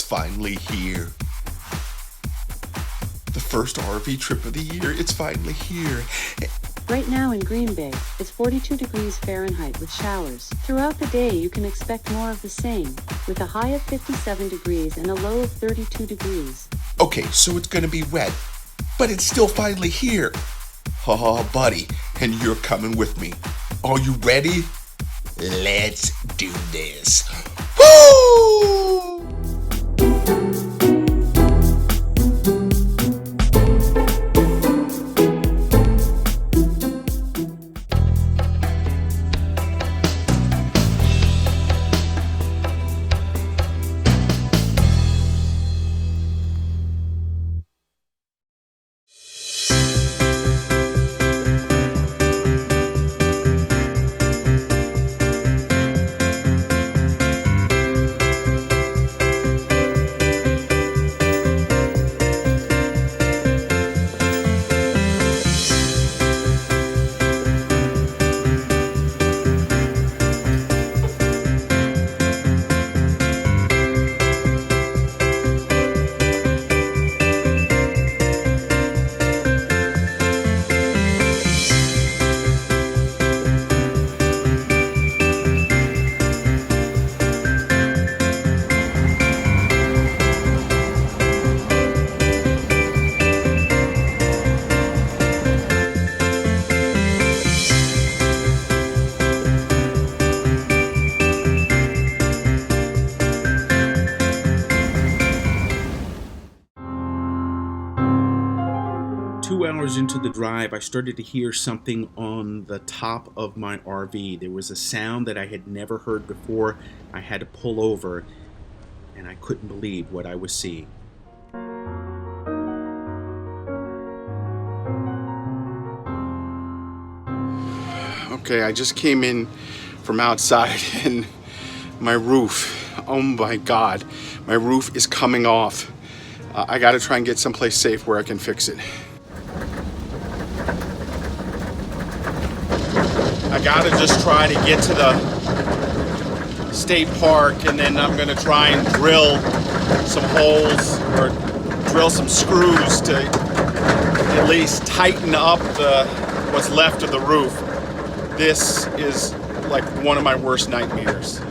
finally here. The first RV trip of the year, it's finally here. Right now in Green Bay, it's 42 degrees Fahrenheit with showers. Throughout the day, you can expect more of the same, with a high of 57 degrees and a low of 32 degrees. Okay, so it's gonna be wet, but it's still finally here. Oh, buddy, and you're coming with me. Are you ready? Let's do this. Woo! 2 hours into the drive, I started to hear something on the top of my RV. There was a sound that I had never heard before. I had to pull over, and I couldn't believe what I was seeing. Okay, I just came in from outside and my roof, oh my God, my roof is coming off. I gotta try and get someplace safe where I can fix it. I gotta just try to get to the state park, and then I'm gonna try and drill some holes or drill some screws to at least tighten up what's left of the roof. This is like one of my worst nightmares.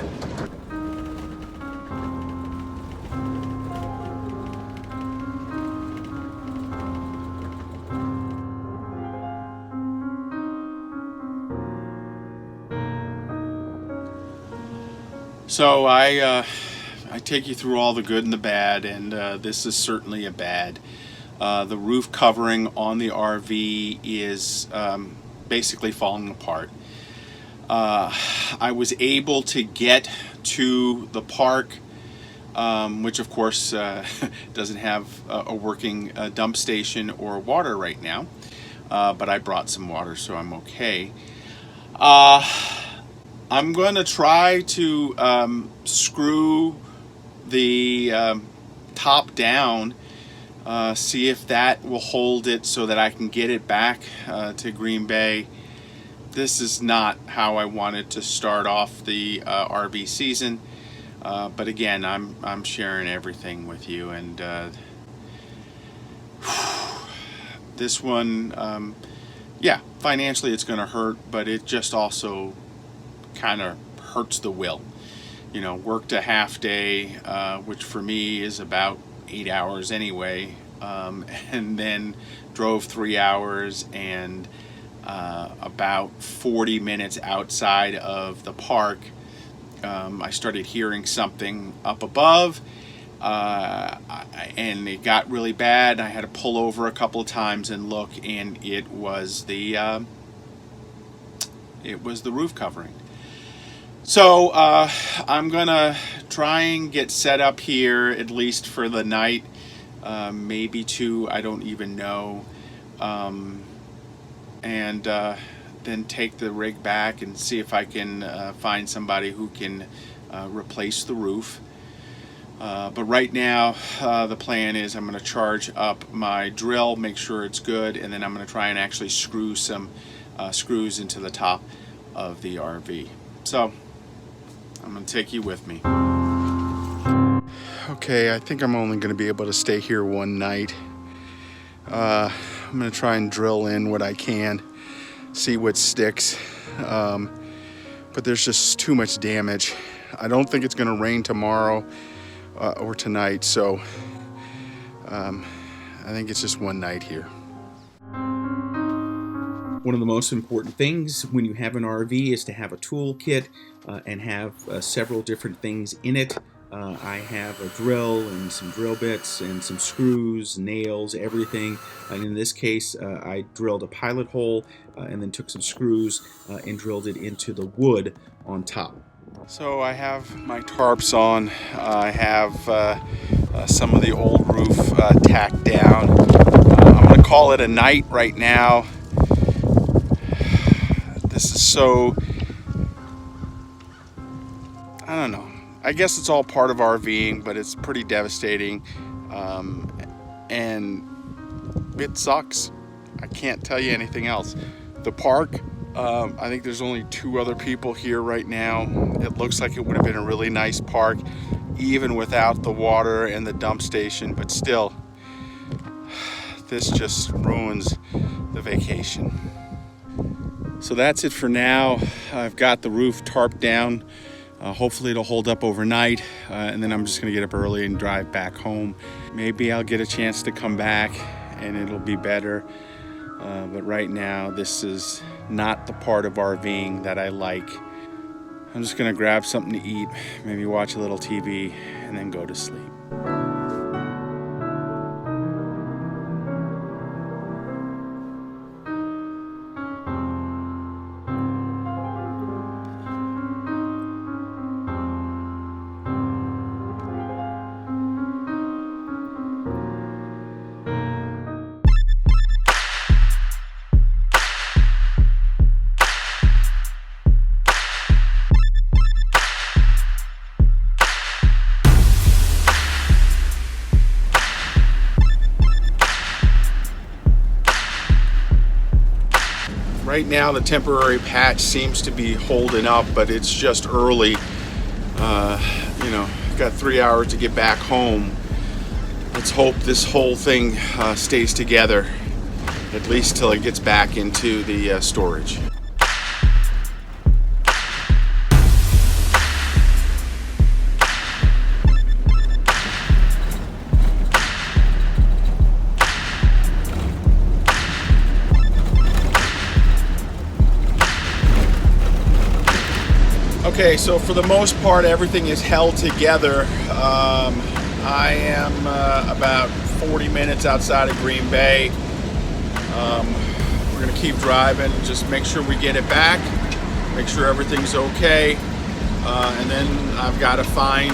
So I take you through all the good and the bad, and this is certainly a bad. The roof covering on the RV is basically falling apart. I was able to get to the park, which of course doesn't have a working dump station or water right now, but I brought some water, so I'm okay. I'm going to try to screw the top down, see if that will hold it so that I can get it back to Green Bay. This is not how I wanted to start off the RV season, but again, I'm sharing everything with you, and this one, yeah, financially it's going to hurt, but it just also kind of hurts the will. You know, worked a half day, which for me is about 8 hours anyway, and then drove 3 hours and about 40 minutes outside of the park, I started hearing something up above, and it got really bad. I had to pull over a couple of times and look, and it was the roof covering. So I'm gonna try and get set up here at least for the night, maybe 2, I don't even know, and then take the rig back and see if I can find somebody who can replace the roof. But right now the plan is I'm going to charge up my drill, make sure it's good, and then I'm going to try and actually screw some screws into the top of the RV. So I'm going to take you with me. Okay, I think I'm only going to be able to stay here one night. I'm going to try and drill in what I can, see what sticks. But there's just too much damage. I don't think it's going to rain tomorrow or tonight, so I think it's just one night here. One of the most important things when you have an RV is to have a toolkit and have several different things in it. I have a drill and some drill bits and some screws, nails, everything. And in this case, I drilled a pilot hole and then took some screws and drilled it into the wood on top. So I have my tarps on. I have some of the old roof tacked down. I'm going to call it a night right now. This is so, I don't know. I guess it's all part of RVing, but it's pretty devastating, and it sucks. I can't tell you anything else. The park, I think there's only 2 other people here right now. It looks like it would have been a really nice park, even without the water and the dump station, but still, this just ruins the vacation. So that's it for now. I've got the roof tarped down. Hopefully it'll hold up overnight, and then I'm just gonna get up early and drive back home. Maybe I'll get a chance to come back and it'll be better. But right now, this is not the part of RVing that I like. I'm just gonna grab something to eat, maybe watch a little TV, and then go to sleep. Right now the temporary patch seems to be holding up, but it's just early. You know, got 3 hours to get back home. Let's hope this whole thing stays together, at least till it gets back into the storage. Okay, so for the most part, everything is held together. I am about 40 minutes outside of Green Bay. We're gonna keep driving, just make sure we get it back, make sure everything's okay, and then I've got to find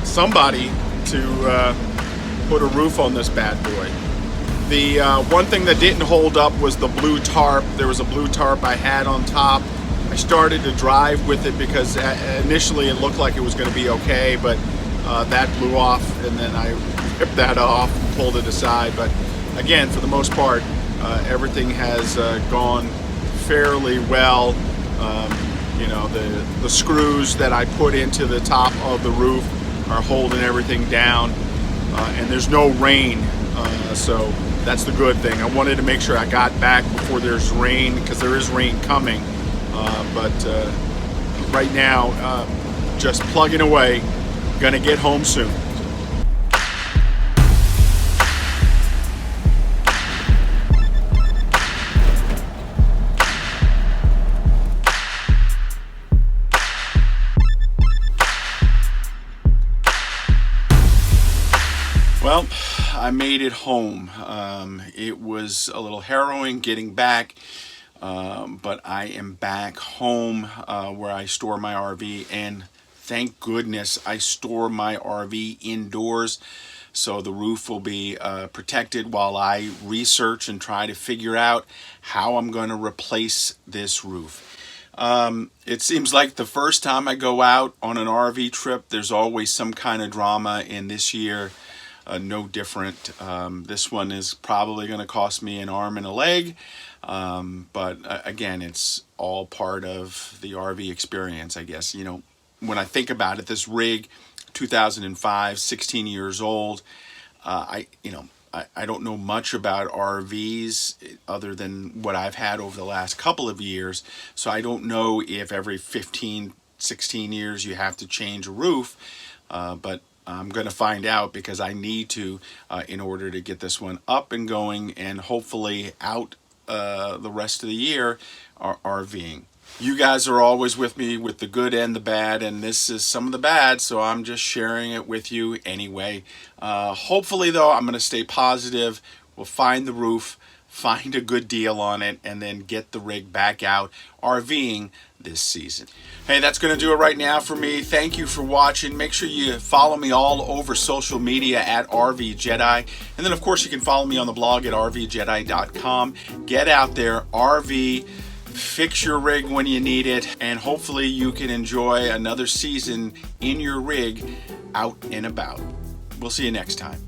somebody to put a roof on this bad boy. The one thing that didn't hold up was the blue tarp. There was a blue tarp I had on top. I started to drive with it because initially it looked like it was going to be okay, but that blew off, and then I ripped that off and pulled it aside. But again, for the most part, everything has gone fairly well. You know, the screws that I put into the top of the roof are holding everything down, and there's no rain, so that's the good thing. I wanted to make sure I got back before there's rain, because there is rain coming. But right now, just plugging away, gonna get home soon. Well, I made it home. It was a little harrowing getting back. But I am back home where I store my RV, and thank goodness I store my RV indoors, so the roof will be protected while I research and try to figure out how I'm going to replace this roof. It seems like the first time I go out on an RV trip, there's always some kind of drama, and this year no different. This one is probably going to cost me an arm and a leg. But again, it's all part of the RV experience, I guess. You know, when I think about it, this rig 2005, 16 years old. I don't know much about RVs other than what I've had over the last couple of years, so I don't know if every 15, 16 years you have to change a roof, but I'm going to find out because I need to in order to get this one up and going and hopefully out the rest of the year RVing. You guys are always with me with the good and the bad, and this is some of the bad, so I'm just sharing it with you anyway. Hopefully, though, I'm going to stay positive. We'll find the roof, find a good deal on it, and then get the rig back out RVing this season. Hey, that's going to do it right now for me. Thank you for watching. Make sure you follow me all over social media at RVJedeye. And then, of course, you can follow me on the blog at RVJedeye.com. Get out there, RV, fix your rig when you need it, and hopefully you can enjoy another season in your rig out and about. We'll see you next time.